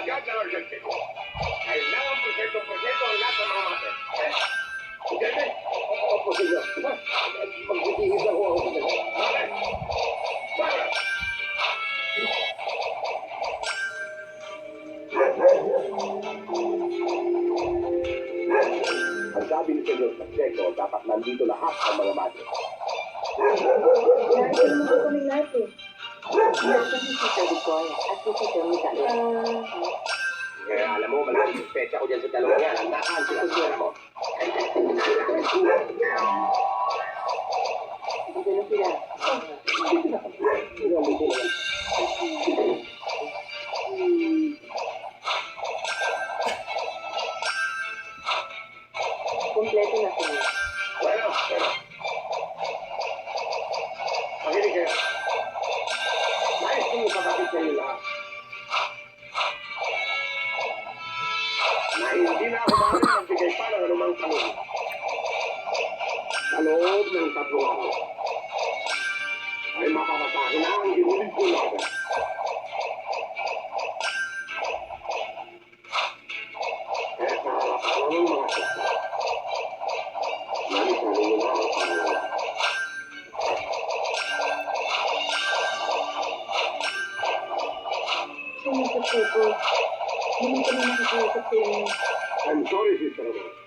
agad ng Argentino. Kailangan proseso ang lahat ng mga mate. Sige, opo, sige. Magbibihis ako ako. Bakit? Bakit? Ang sabi ni Senyor Pacheco, dapat nandito lahat ang mga mate. Lagi naman po kami lahat eh. Nasa si Tita Victoria at si Tita Miguel. Kaya alam mo, malaking suspecha ko dyan sa dalawa yan. Ang nakaan sila sa mo. Dito na sila. Kompleto na sila. Bueno. Makinig kayo. Nais ko mong kapatid sa inyo lahat. Na hindi na ako maaaring magbigay pa ng anumang tanong. Sa loob ng 3 araw, ay mapapasahin na ang inulit ko natin. Kaya sa harapan ng mga sakta, nalisanin nyo na ang pangalawa. Sino sa po? Hindi ko naman nakakausap sa inyo. I'm sorry, Sister Rose.